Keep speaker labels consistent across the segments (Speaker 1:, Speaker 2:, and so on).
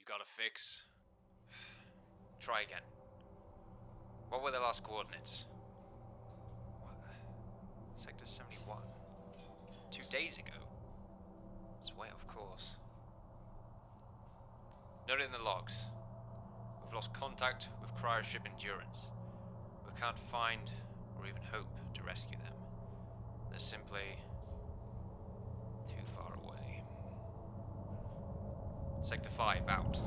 Speaker 1: got a fix. Try again. What were the last coordinates? What? Sector 71. 2 days ago? It's way off course. Note in the logs. We've lost contact with cryoship Endurance. We can't find or even hope to rescue them. They're simply too far away. Sector 5 out.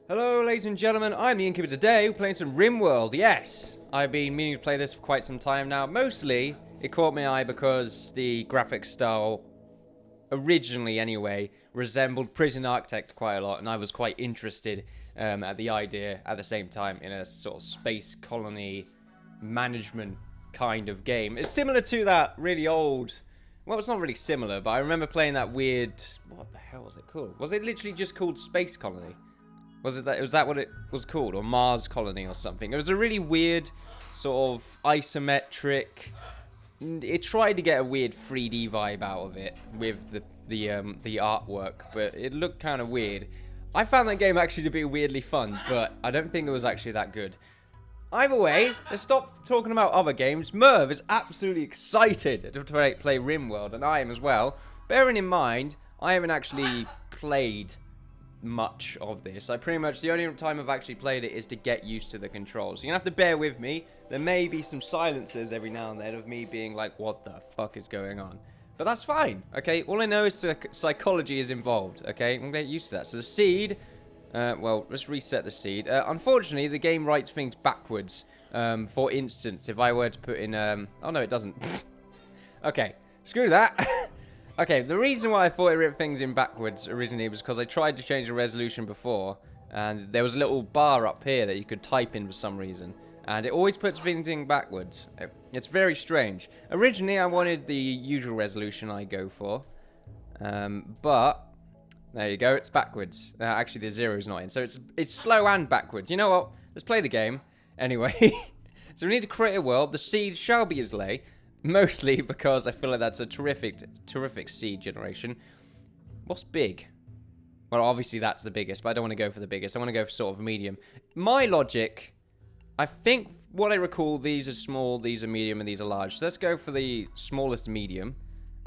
Speaker 2: Hello ladies and gentlemen, I'm the Innkeeper today, playing some RimWorld. Yes! I've been meaning to play this for quite some time now. Mostly, it caught my eye because the graphic style, originally anyway, resembled Prison Architect quite a lot, and I was quite interested at the idea, at the same time, in a sort of space colony management kind of game. It's similar to that really old... Well, it's not really similar, but I remember playing that weird... What the hell was it called? Was it literally just called Space Colony? Was that what it was called? Or Mars Colony or something? It was a really weird, sort of isometric... It tried to get a weird 3D vibe out of it with the artwork, but it looked kind of weird. I found that game actually to be weirdly fun, but I don't think it was actually that good. Either way, let's stop talking about other games. Merv is absolutely excited to play RimWorld, and I am as well. Bearing in mind, I haven't actually played much of this. I pretty much, the only time I've actually played it is to get used to the controls. You're gonna have to bear with me. There may be some silences every now and then of me being like, what the fuck is going on? But that's fine, okay? All I know is psychology is involved, okay? I'm gonna get used to that. So the seed, well, let's reset the seed. Unfortunately, the game writes things backwards. For instance, if I were to put in, oh no, it doesn't. Okay, screw that. Okay, the reason why I thought it ripped things in backwards originally was because I tried to change the resolution before, and there was a little bar up here that you could type in for some reason, and it always puts things in backwards. It's very strange. Originally, I wanted the usual resolution I go for, but there you go, it's backwards. Actually, the zero is not in, so it's slow and backwards. You know what? Let's play the game. Anyway, so we need to create a world. The seed shall be Islay. Mostly because I feel like that's a terrific seed generation. What's big? Well, obviously that's the biggest, but I don't want to go for the biggest. I want to go for sort of medium. My logic, I think what I recall, these are small, these are medium, and these are large. So let's go for the smallest medium.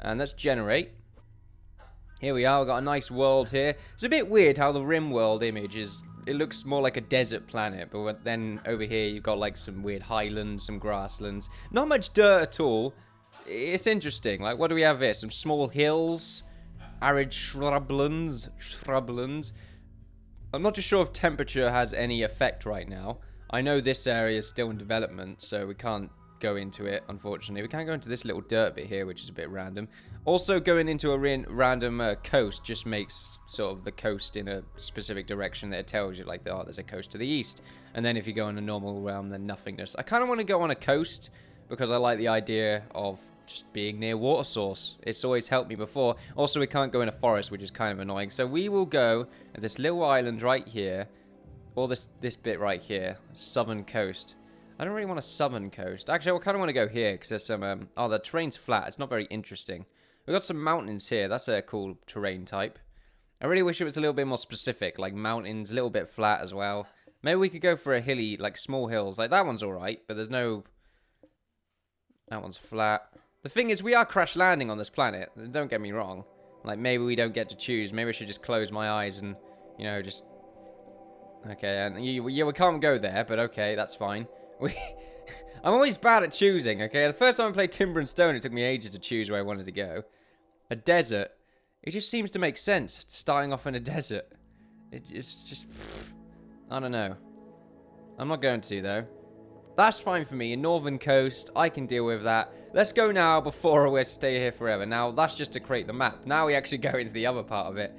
Speaker 2: And let's generate. Here we are, we've got a nice world here. It's a bit weird how the RimWorld image is... It looks more like a desert planet, but then over here you've got like some weird highlands, some grasslands. Not much dirt at all. It's interesting. Like, what do we have here? Some small hills, arid shrublands. I'm not too sure if temperature has any effect right now. I know this area is still in development, so we can't go into it, unfortunately. We can't go into this little dirt bit here, which is a bit random. Also, going into a random coast just makes sort of the coast in a specific direction that it tells you, like, oh, there's a coast to the east. And then if you go in a normal realm, then nothingness. I kind of want to go on a coast because I like the idea of just being near water source. It's always helped me before. Also, we can't go in a forest, which is kind of annoying. So we will go at this little island right here, or this bit right here, southern coast. I don't really want a southern coast. Actually, I kind of want to go here because there's some... oh, the terrain's flat. It's not very interesting. We've got some mountains here. That's a cool terrain type. I really wish it was a little bit more specific. Like mountains, a little bit flat as well. Maybe we could go for a hilly, like small hills. Like that one's alright, but there's no... That one's flat. The thing is, we are crash landing on this planet. Don't get me wrong. Like, maybe we don't get to choose. Maybe I should just close my eyes and, you know, just... Okay, and yeah, we can't go there, but okay, that's fine. I'm always bad at choosing, okay? The first time I played Timber and Stone, it took me ages to choose where I wanted to go. A desert. It just seems to make sense, starting off in a desert. It's just... I don't know. I'm not going to, though. That's fine for me. A northern coast, I can deal with that. Let's go now before we stay here forever. Now, that's just to create the map. Now we actually go into the other part of it.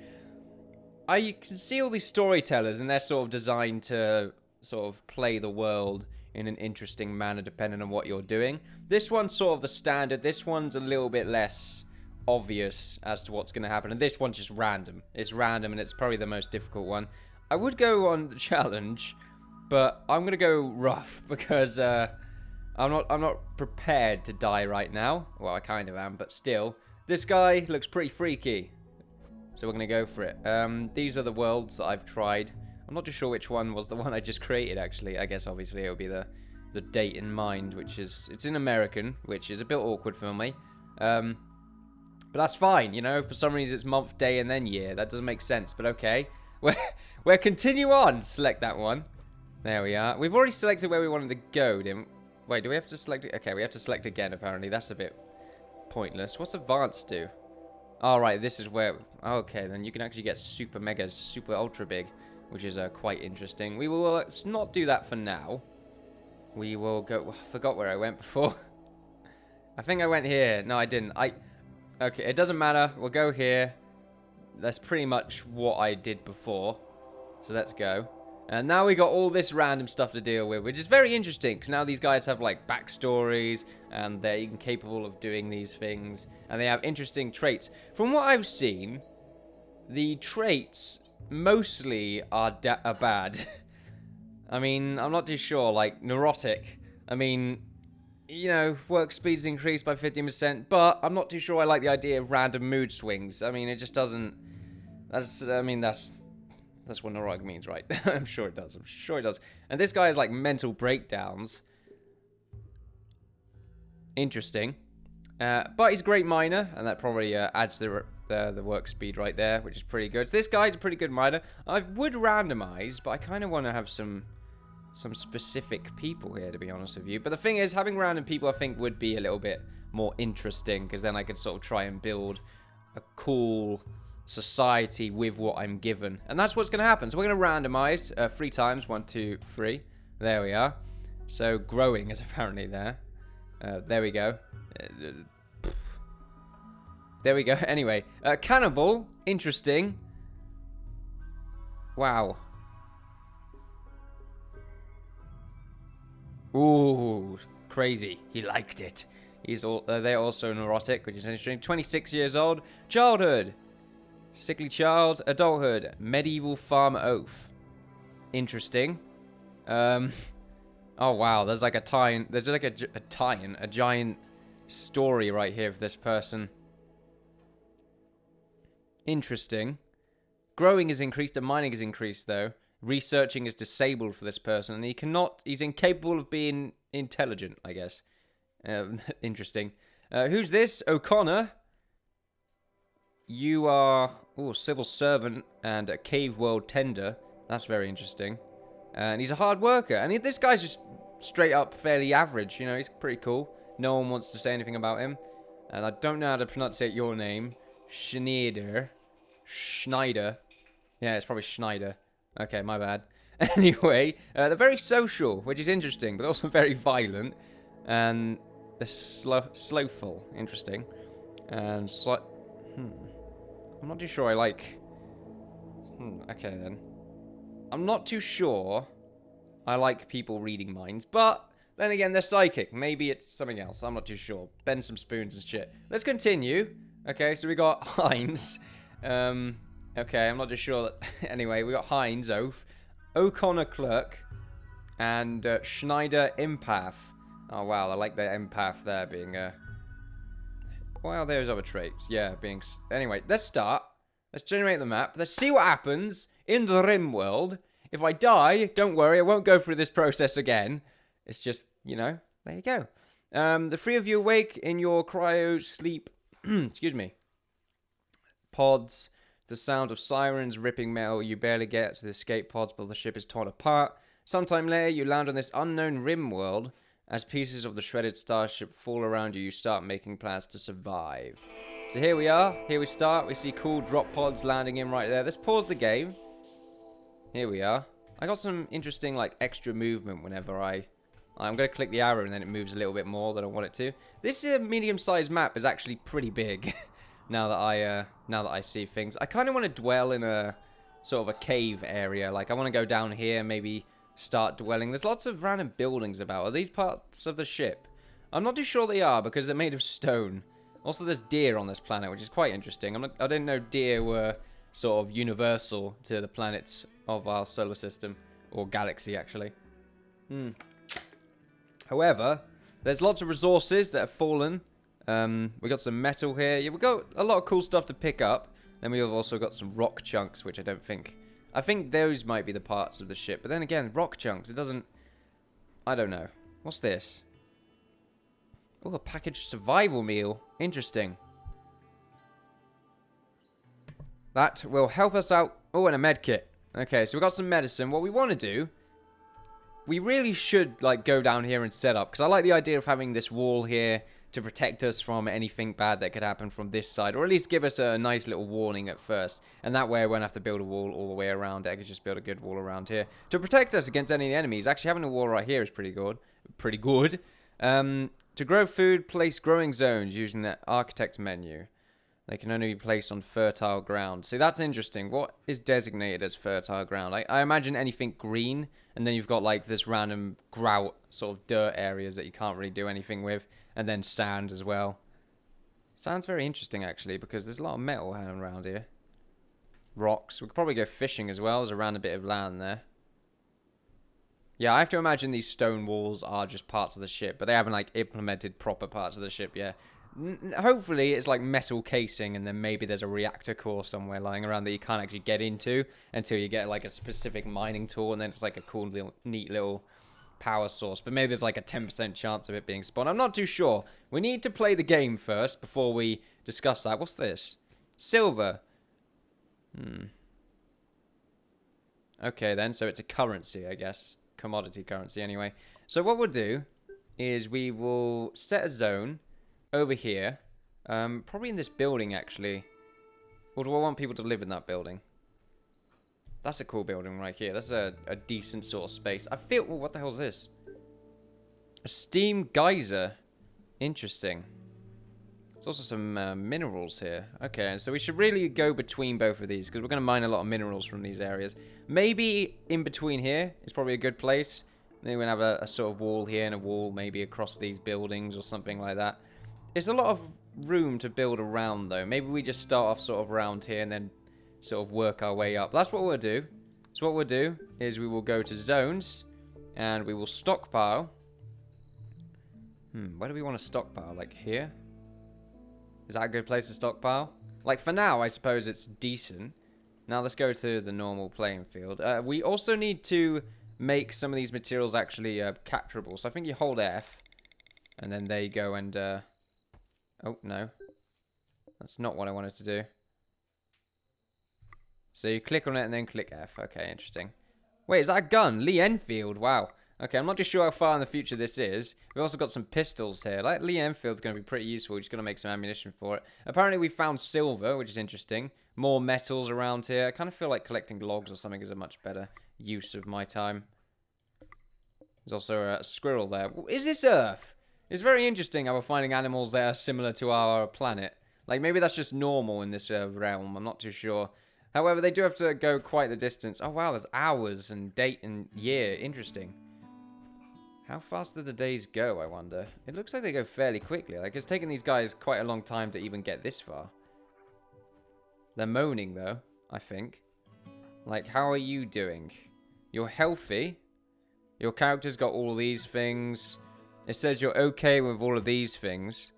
Speaker 2: I can see all these storytellers, and they're sort of designed to sort of play the world in an interesting manner depending on what you're doing. This one's sort of the standard. This one's a little bit less obvious as to what's going to happen. And this one's just random. It's random, and it's probably the most difficult one. I would go on the challenge But I'm gonna go rough because I'm not prepared to die right now. Well, I kind of am, but still. This guy looks pretty freaky. So we're gonna go for it. These are the worlds that I've tried. I'm not too sure which one was the one I just created, actually. I guess, obviously, it'll be the date in mind, which is... It's in American, which is a bit awkward for me. But that's fine, you know? For some reason, it's month, day, and then year. That doesn't make sense, but okay. We'll continue on. Select that one. There we are. We've already selected where we wanted to go, didn't we? Wait, do we have to select it? Okay, we have to select again, apparently. That's a bit pointless. What's advanced do? All right, this is where... Okay, then you can actually get super megas, super ultra big, which is quite interesting. We will let's not do that for now. We will go... I forgot where I went before. I think I went here. No, I didn't. Okay, it doesn't matter. We'll go here. That's pretty much what I did before. So let's go. And now we got all this random stuff to deal with, which is very interesting, because now these guys have, like, backstories, and they're even capable of doing these things, and they have interesting traits. From what I've seen, the traits mostly are bad. I mean, I'm not too sure, like, neurotic. I mean, you know, work speed's increased by 15%, but I'm not too sure I like the idea of random mood swings. I mean, it just doesn't... That's what neurotic means, right? I'm sure it does. I'm sure it does. And this guy has, like, mental breakdowns. Interesting. But he's a great miner, and that probably adds the work speed right there, which is pretty good. So this guy's a pretty good miner. I would randomize, but I kind of want to have some specific people here, to be honest with you. But the thing is, having random people, I think, would be a little bit more interesting, because then I could sort of try and build a cool... society with what I'm given. And that's what's going to happen. So we're going to randomize 3 times. 1, 2, 3. There we are. So growing is apparently there. There we go. There we go. Anyway. Cannibal. Interesting. Wow. Ooh. Crazy. He liked it. They're also neurotic, which is interesting. 26 years old. Childhood. Sickly child, adulthood, medieval farmer oath. Interesting. Oh wow, there's like a tie-in. There's like a tie-in, a giant story right here for this person. Interesting. Growing is increased and mining is increased though. Researching is disabled for this person, and he's incapable of being intelligent, I guess. Interesting. Who's this? O'Connor. You are, civil servant and a cave world tender. That's very interesting. And he's a hard worker. And this guy's just straight up fairly average. You know, he's pretty cool. No one wants to say anything about him. And I don't know how to pronounce your name. Schneider. Yeah, it's probably Schneider. Okay, my bad. Anyway, they're very social, which is interesting, but also very violent. And they're slowful. Interesting. And I'm not too sure I like... okay, then. I'm not too sure I like people reading minds, but then again, they're psychic. Maybe it's something else. I'm not too sure. Bend some spoons and shit. Let's continue. Okay, so we got Heinz. Okay, I'm not too sure that... Anyway, we got Heinz, oath. O'Connor, clerk. And Schneider, empath. Oh, wow, I like the empath there being a... Well, there's other traits. Yeah, being... Anyway, let's start. Let's generate the map. Let's see what happens in the RimWorld. If I die, don't worry, I won't go through this process again. It's just, you know, there you go. The 3 of you awake in your cryo sleep... excuse me. Pods. The sound of sirens ripping metal. You barely get to the escape pods, but the ship is torn apart. Sometime later, you land on this unknown RimWorld. As pieces of the shredded starship fall around you, you start making plans to survive. So here we are. Here we start. We see cool drop pods landing in right there. Let's pause the game. Here we are. I got some interesting, like, extra movement whenever I'm going to click the arrow and then it moves a little bit more than I want it to. This medium-sized map is actually pretty big. now that I see things. I kind of want to dwell in a sort of a cave area. Like, I want to go down here, maybe... start dwelling. There's lots of random buildings about. Are these parts of the ship? I'm not too sure they are because they're made of stone. Also, there's deer on this planet, which is quite interesting. I didn't know deer were sort of universal to the planets of our solar system. Or galaxy, actually. However, there's lots of resources that have fallen. We got some metal here. Yeah, we got a lot of cool stuff to pick up. Then we've also got some rock chunks, which I don't think... I think those might be the parts of the ship. But then again, rock chunks, it doesn't... I don't know. What's this? Oh, a packaged survival meal. Interesting. That will help us out. Oh, and a med kit. Okay, so we got some medicine. What we want to do... We really should, like, go down here and set up. Because I like the idea of having this wall here to protect us from anything bad that could happen from this side. Or at least give us a nice little warning at first. And that way I won't have to build a wall all the way around it. I could just build a good wall around here. To protect us against any enemies. Actually, having a wall right here is pretty good. Pretty good. To grow food, place growing zones using the architect menu. They can only be placed on fertile ground. See, that's interesting. What is designated as fertile ground? I imagine anything green, and then you've got, like, this random grout, sort of dirt areas that you can't really do anything with, and then sand as well. Sounds very interesting, actually, because there's a lot of metal hanging around here. Rocks. We could probably go fishing as well. There's a random bit of land there. Yeah, I have to imagine these stone walls are just parts of the ship, but they haven't, like, implemented proper parts of the ship yet. Hopefully it's like metal casing, and then maybe there's a reactor core somewhere lying around that you can't actually get into until you get like a specific mining tool, and then it's like a cool little, neat little power source. But maybe there's like a 10% chance of it being spawned. I'm not too sure. We need to play the game first before we discuss that. What's this? Silver. Okay then, so it's a currency, I guess. Commodity currency anyway. So what we'll do is we will set a zone over here, probably in this building actually. Or do I want people to live in that building? That's a cool building right here. That's a decent sort of space. I feel... Oh, what the hell is this? A steam geyser. Interesting. There's also some minerals here. Okay, so we should really go between both of these, because we're going to mine a lot of minerals from these areas. Maybe in between here is probably a good place. Then we're going to have a sort of wall here and a wall maybe across these buildings or something like that. It's a lot of room to build around, though. Maybe we just start off sort of around here and then sort of work our way up. That's what we'll do. So what we'll do is we will go to zones and we will stockpile. Where do we want to stockpile? Like here? Is that a good place to stockpile? Like for now, I suppose it's decent. Now let's go to the normal playing field. We also need to make some of these materials actually capturable. So I think you hold F and then there you go and... Oh, no. That's not what I wanted to do. So you click on it and then click F. Okay, interesting. Wait, is that a gun? Lee Enfield. Wow. Okay, I'm not too sure how far in the future this is. We've also got some pistols here. Like, Lee Enfield's going to be pretty useful. We're just going to make some ammunition for it. Apparently, we found silver, which is interesting. More metals around here. I kind of feel like collecting logs or something is a much better use of my time. There's also a squirrel there. Is this Earth? It's very interesting how we're finding animals that are similar to our planet. Like, maybe that's just normal in this realm. I'm not too sure. However, they do have to go quite the distance. Oh, wow, there's hours and date and year. Interesting. How fast do the days go, I wonder? It looks like they go fairly quickly. Like, it's taken these guys quite a long time to even get this far. They're moaning, though, I think. Like, how are you doing? You're healthy. Your character's got all these things. It says you're okay with all of these things.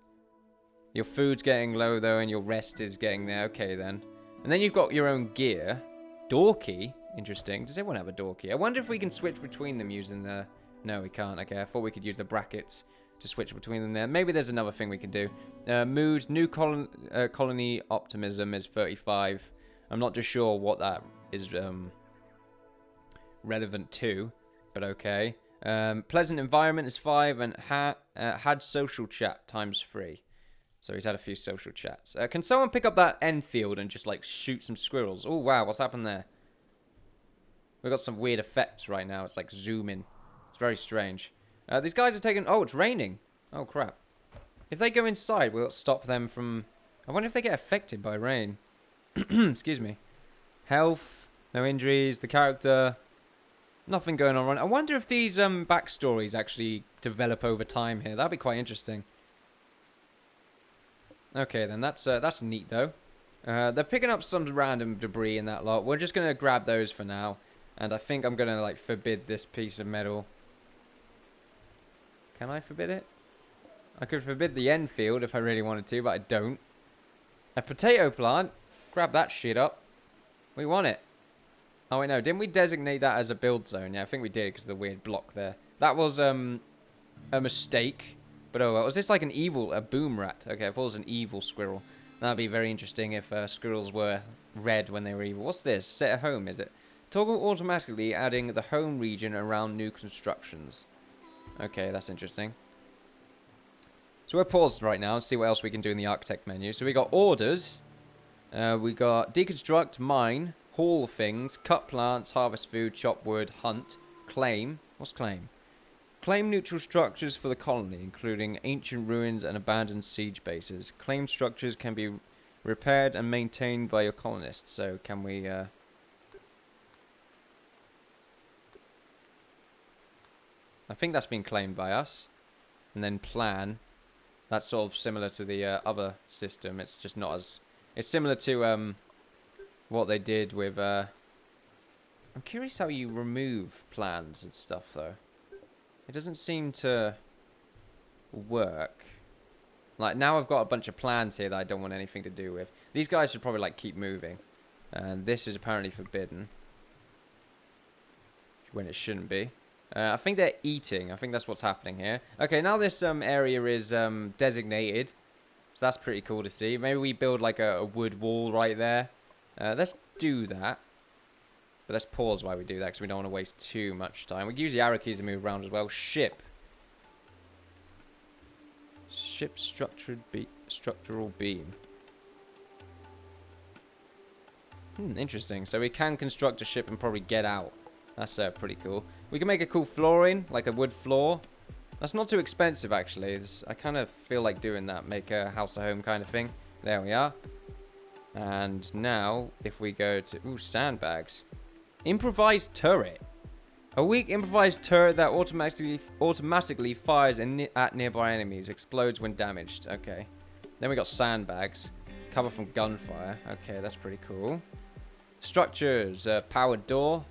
Speaker 2: Your food's getting low, though, and your rest is getting there. Okay, then. And then you've got your own gear. Door key. Interesting. Does everyone have a door key? I wonder if we can switch between them using the... No, we can't. Okay, I thought we could use the brackets to switch between them there. Maybe there's another thing we can do. Mood. New colony optimism is 35. I'm not too sure what that is relevant to, but okay. Pleasant environment is 5, and had social chat times 3. So he's had a few social chats. Can someone pick up that Enfield and just like shoot some squirrels? Oh wow, what's happened there? We've got some weird effects right now. It's like zooming. It's very strange. These guys are taking... Oh, it's raining. Oh crap. If they go inside, we'll stop them from... I wonder if they get affected by rain. Excuse me. Health. No injuries. The character... Nothing going on. I wonder if these backstories actually develop over time here. That'd be quite interesting. Okay, then. That's neat, though. They're picking up some random debris in that lot. We're just going to grab those for now. And I think I'm going to, like, forbid this piece of metal. Can I forbid it? I could forbid the end field if I really wanted to, but I don't. A potato plant? Grab that shit up. We want it. Oh, wait, no. Didn't we designate that as a build zone? Yeah, I think we did because of the weird block there. That was a mistake. But oh, well. Was this like a boom rat? Okay, I thought it was an evil squirrel. That'd be very interesting if squirrels were red when they were evil. What's this? Set a home, is it? Toggle automatically adding the home region around new constructions. Okay, that's interesting. So we're paused right now and see what else we can do in the architect menu. So we got orders. We got deconstruct, mine, haul things, cut plants, harvest food, chop wood, hunt, claim. What's claim? Claim neutral structures for the colony, including ancient ruins and abandoned siege bases. Claimed structures can be repaired and maintained by your colonists. So can we... I think that's been claimed by us. And then plan. That's sort of similar to the other system. It's just not as... It's similar to what they did with... I'm curious how you remove plans and stuff, though. It doesn't seem to work. Like, now I've got a bunch of plans here that I don't want anything to do with. These guys should probably, like, keep moving. And this is apparently forbidden. When it shouldn't be. I think they're eating. I think that's what's happening here. Okay, now this area is designated. So that's pretty cool to see. Maybe we build like a wood wall right there. Let's do that. But let's pause while we do that because we don't want to waste too much time. We can use the arrow keys to move around as well. Ship. Ship structural beam. Interesting. So we can construct a ship and probably get out. That's pretty cool. We can make a cool flooring, like a wood floor. That's not too expensive, actually. I kind of feel like doing that. Make a house a home kind of thing. There we are. And now, if we go to... Ooh, sandbags. Improvised turret. A weak improvised turret that automatically fires at nearby enemies. Explodes when damaged. Okay. Then we got sandbags. Cover from gunfire. Okay, that's pretty cool. Structures. Powered door.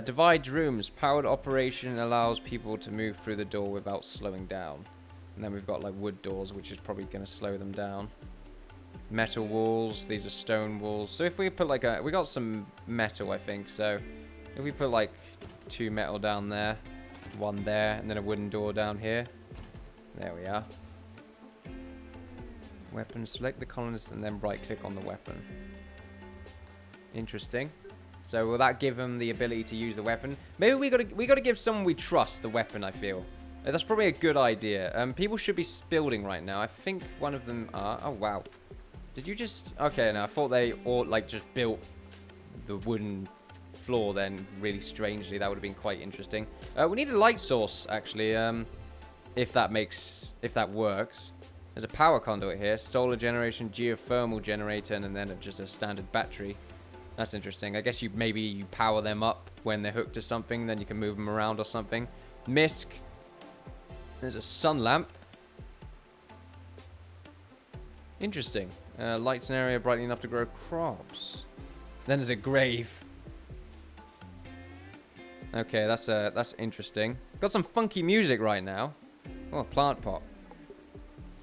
Speaker 2: Divides rooms. Powered operation allows people to move through the door without slowing down. And then we've got like wood doors, which is probably going to slow them down. Metal walls. These are stone walls. So if we put like we got some metal, I think. So if we put like 2 metal down there, 1 there, and then a wooden door down here. There we are. Weapon. Select the colonist and then right click on the weapon. Interesting. So will that give them the ability to use the weapon? Maybe we gotta give someone we trust the weapon, I feel. That's probably a good idea. People should be building right now. I think one of them are. Oh, wow. Did you just... Okay, no, I thought they all, like, just built the wooden floor then really strangely. That would have been quite interesting. We need a light source, actually, if that works. There's a power conduit here. Solar generation, geothermal generator, and then just a standard battery. That's interesting. I guess maybe you power them up when they're hooked to something, then you can move them around or something. Misc. There's a sun lamp. Interesting. Lights an area brightly enough to grow crops. Then there's a grave. Okay, that's interesting. Got some funky music right now. Oh, a plant pot.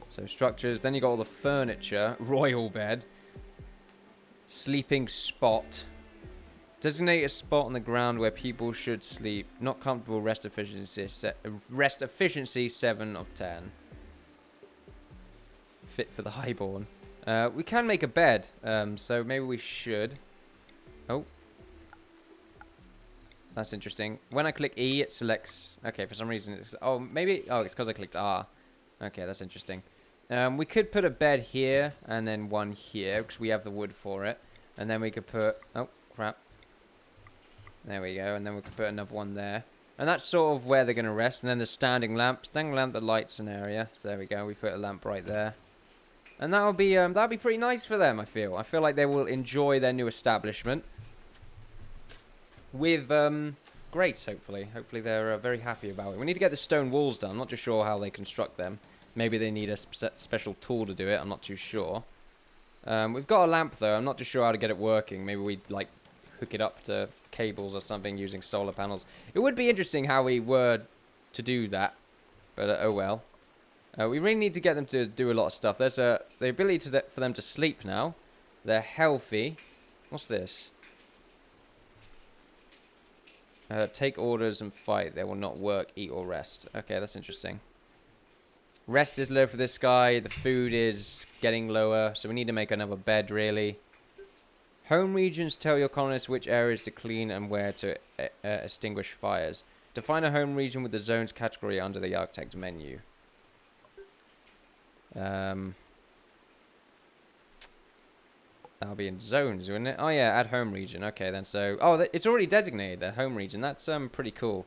Speaker 2: So structures. Then you got all the furniture. Royal bed. Sleeping spot. Designate a spot on the ground where people should sleep. Not comfortable. Rest efficiency 7 of 10. Fit for the highborn. We can make a bed. So maybe we should. Oh. That's interesting. When I click E, it selects... Okay, for some reason it's... Oh, maybe... Oh, it's because I clicked R. Okay, that's interesting. We could put a bed here and then one here because we have the wood for it. And then we could put... Oh, crap. There we go. And then we could put another one there. And that's sort of where they're going to rest. And then the standing lamp. Standing lamp that lights an area. So there we go. We put a lamp right there. And that'll be pretty nice for them, I feel. I feel like they will enjoy their new establishment. With grace, hopefully. Hopefully they're very happy about it. We need to get the stone walls done. I'm not too sure how they construct them. Maybe they need a special tool to do it. I'm not too sure. We've got a lamp, though. I'm not too sure how to get it working. Maybe we, like, hook it up to cables or something using solar panels. It would be interesting how we were to do that, but oh well. We really need to get them to do a lot of stuff. There's the ability for them to sleep now. They're healthy. What's this? Take orders and fight. They will not work, eat, or rest. Okay, that's interesting. Rest is low for this guy. The food is getting lower, so we need to make another bed, really. Home regions tell your colonists which areas to clean and where to extinguish fires. Define a home region with the zones category under the architect menu. That'll be in zones, wouldn't it? Oh yeah, add home region. Okay then, so... Oh, it's already designated, the home region. That's pretty cool.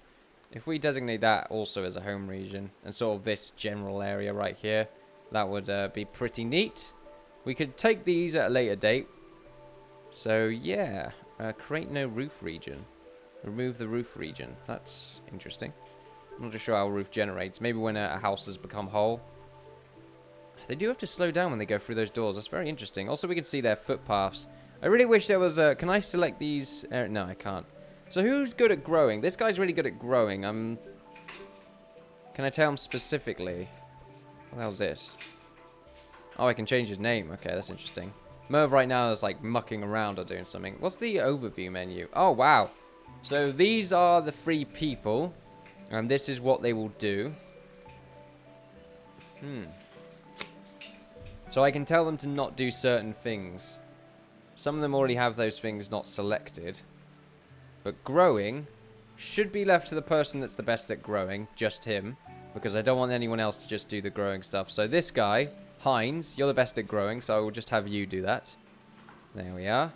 Speaker 2: If we designate that also as a home region, and sort of this general area right here, that would be pretty neat. We could take these at a later date. So yeah, create no roof region. Remove the roof region. That's interesting. I'm not too sure how a roof generates. Maybe when a house has become whole. They do have to slow down when they go through those doors. That's very interesting. Also, we can see their footpaths. I really wish there was a... Can I select these? No, I can't. So who's good at growing? This guy's really good at growing. Can I tell him specifically? What the hell's this? Oh, I can change his name. Okay, that's interesting. Merv right now is like mucking around or doing something. What's the overview menu? Oh, wow. So these are the 3 people. And this is what they will do. So I can tell them to not do certain things. Some of them already have those things not selected. But growing should be left to the person that's the best at growing. Just him. Because I don't want anyone else to just do the growing stuff. So this guy, Heinz, you're the best at growing. So I will just have you do that. There we are.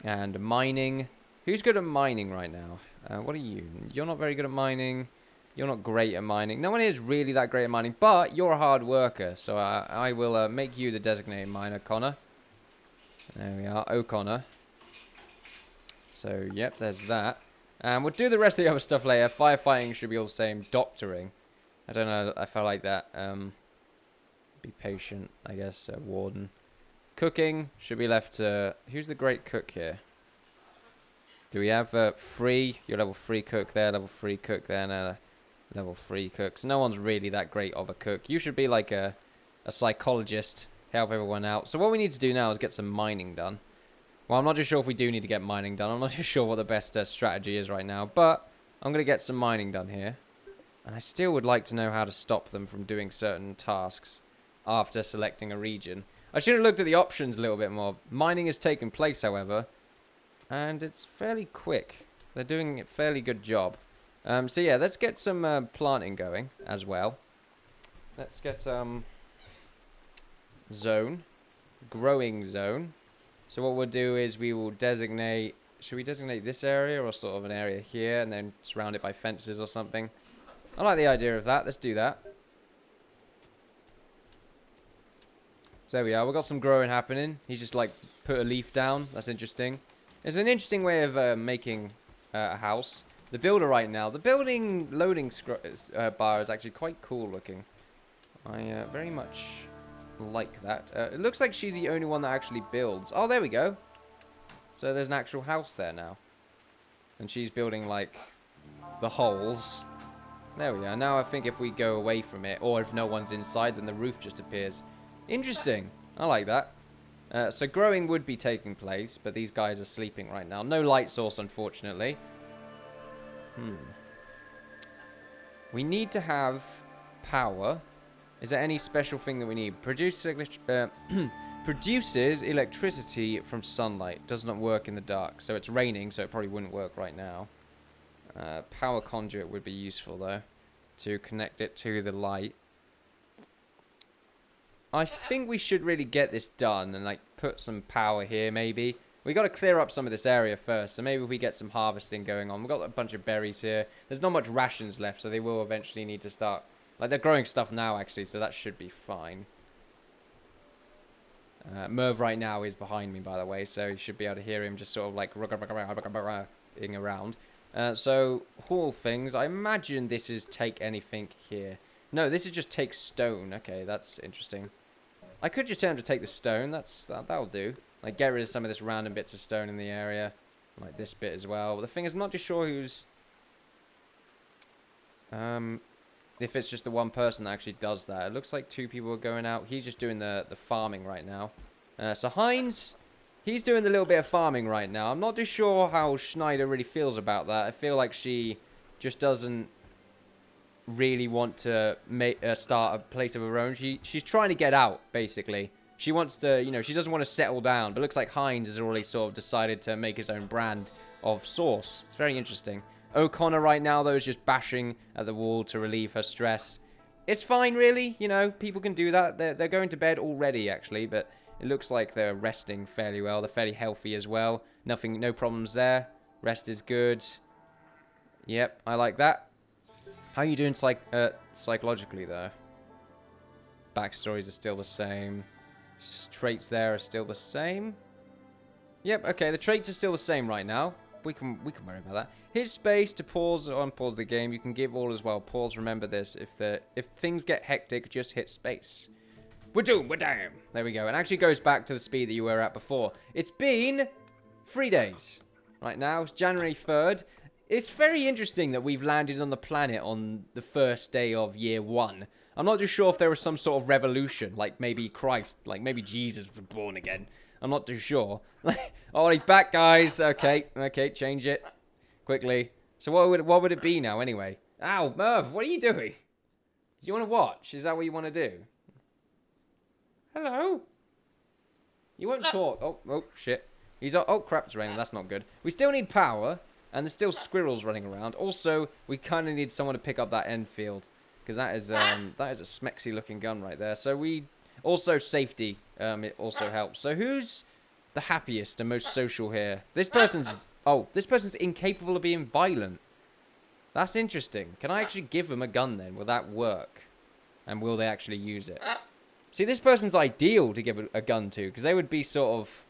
Speaker 2: And mining. Who's good at mining right now? What are you? You're not very good at mining. You're not great at mining. No one is really that great at mining, but you're a hard worker. So I will make you the designated miner, Connor. There we are, O'Connor. So, yep, there's that. And we'll do the rest of the other stuff later. Firefighting should be all the same. Doctoring. I don't know, I felt like that. Be patient, I guess. Warden. Cooking should be left to... Who's the great cook here? Do we have 3? Your level 3 cook there, level 3 cook there, and level 3 cooks. No one's really that great of a cook. You should be like a psychologist, help everyone out. So what we need to do now is get some mining done. Well, I'm not too sure if we do need to get mining done. I'm not too sure what the best strategy is right now. But I'm going to get some mining done here. And I still would like to know how to stop them from doing certain tasks after selecting a region. I should have looked at the options a little bit more. Mining has taken place, however. And it's fairly quick. They're doing a fairly good job. So yeah, let's get some planting going as well. Let's get zone, growing zone. So what we'll do is we will designate, should we designate this area or sort of an area here and then surround it by fences or something? I like the idea of that. Let's do that. So there we are. We've got some growing happening. He's just like put a leaf down. That's interesting. It's an interesting way of making a house. The builder right now, the building loading bar is actually quite cool looking. I very much like that. It looks like she's the only one that actually builds. Oh, there we go. So there's an actual house there now. And she's building like the holes. There we are. Now I think if we go away from it, or if no one's inside, then the roof just appears. Interesting. I like that. So growing would be taking place, but these guys are sleeping right now. No light source, unfortunately. We need to have power. Is there any special thing that we need? Produces electricity from sunlight. Does not work in the dark. So it's raining, so it probably wouldn't work right now. Power conduit would be useful, though, to connect it to the light. I think we should really get this done and, like, put some power here, maybe. We got to clear up some of this area first, so maybe if we get some harvesting going on. We've got a bunch of berries here. There's not much rations left, so they will eventually need to start... Like, they're growing stuff now, actually, so that should be fine. Merv right now is behind me, by the way, so you should be able to hear him just sort of, like, ing around. So, haul things. I imagine this is take anything here. No, this is just take stone. Okay, that's interesting. I could just tell him to take the stone. That'll do. Like, get rid of some of this random bits of stone in the area. Like this bit as well. But the thing is, I'm not just sure who's... if it's just the one person that actually does that. It looks like 2 people are going out. He's just doing the farming right now. So Heinz, he's doing the little bit of farming right now. I'm not too sure how Schneider really feels about that. I feel like she just doesn't really want to start a place of her own. She's trying to get out, basically. She wants to, you know, she doesn't want to settle down. But it looks like Heinz has already sort of decided to make his own brand of sauce. It's very interesting. O'Connor right now, though, is just bashing at the wall to relieve her stress. It's fine, really. You know, people can do that. They're going to bed already, actually. But it looks like they're resting fairly well. They're fairly healthy as well. No problems there. Rest is good. Yep, I like that. How are you doing psychologically, though? Backstories are still the same. Traits there are still the same. Yep, okay, the traits are still the same right now. We can worry about that. Hit space to pause or unpause the game. You can give all as well. Pause, remember this. If things get hectic, just hit space. We're doomed, we're down. There we go. And actually goes back to the speed that you were at before. It's been 3 days. Right now, it's January 3rd. It's very interesting that we've landed on the planet on the first day of year 1. I'm not too sure if there was some sort of revolution, like maybe Christ, like maybe Jesus was born again. I'm not too sure. Oh, he's back, guys. Okay, change it quickly. So what would it be now, anyway? Ow, Merv, what are you doing? Do you want to watch? Is that what you want to do? Hello? You won't talk. Oh, shit. Oh, crap, it's raining. That's not good. We still need power, and there's still squirrels running around. Also, we kind of need someone to pick up that Enfield, because that is a smexy-looking gun right there. So we... Also, safety. It also helps. So who's the happiest and most social here? This person's... Oh, this person's incapable of being violent. That's interesting. Can I actually give them a gun then? Will that work? And will they actually use it? See, this person's ideal to give a gun to, because they would be sort of...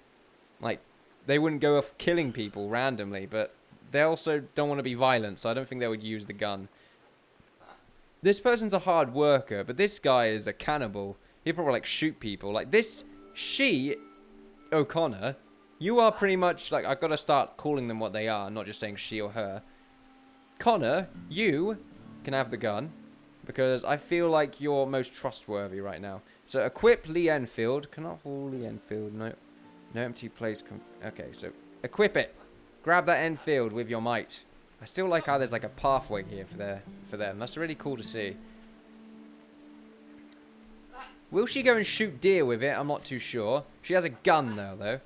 Speaker 2: Like, they wouldn't go off killing people randomly, but they also don't want to be violent, so I don't think they would use the gun. This person's a hard worker, but this guy is a cannibal. He'd probably, like, shoot people. Like, O'Connor, you are pretty much, like, I've got to start calling them what they are, not just saying she or her. Connor, you can have the gun, because I feel like you're most trustworthy right now. So, equip Lee Enfield. Cannot hold Lee Enfield. No empty place. Okay, so, equip it. Grab that Enfield with your might. I still like how there's, like, a pathway here for them. That's really cool to see. Will she go and shoot deer with it? I'm not too sure. She has a gun, though.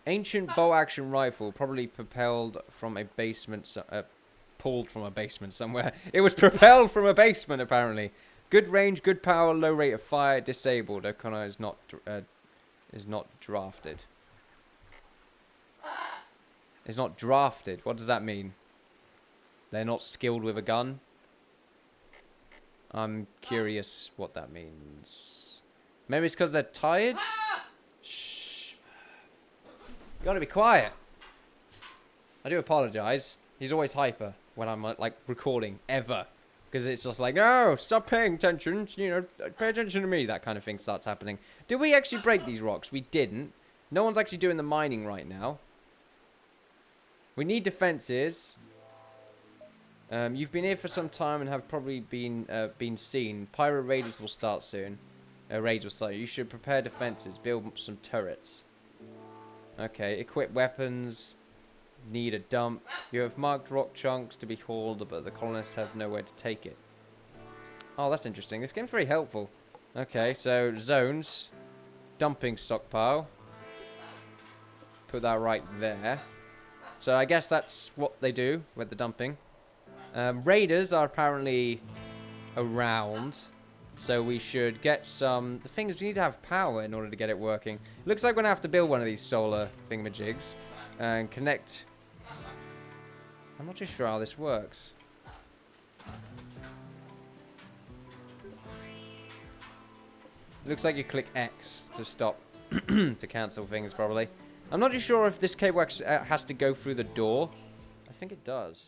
Speaker 2: Ancient bow-action rifle, probably propelled from a basement... pulled from a basement somewhere. It was propelled from a basement, apparently. Good range, good power, low rate of fire, disabled. O'Connor is not drafted. Is not drafted. What does that mean? They're not skilled with a gun? I'm curious what that means. Maybe it's because they're tired? Shh. You gotta be quiet. I do apologize. He's always hyper when I'm, like, recording. Ever. Because it's just like, oh, stop paying attention. You know, pay attention to me. That kind of thing starts happening. Did we actually break these rocks? We didn't. No one's actually doing the mining right now. We need defenses. You've been here for some time and have probably been seen. Pirate raiders will start soon. Raids will start. You should prepare defenses. Build some turrets. Okay, equip weapons. Need a dump. You have marked rock chunks to be hauled, but the colonists have nowhere to take it. Oh, that's interesting. This game's very helpful. Okay, so zones. Dumping stockpile. Put that right there. So I guess that's what they do with the dumping. Raiders are apparently around, so we should get some... The thing is, we need to have power in order to get it working. Looks like we're going to have to build one of these solar thingamajigs and connect... I'm not too sure how this works. Looks like you click X to stop, to cancel things, probably. I'm not too sure if this cable has to go through the door. I think it does.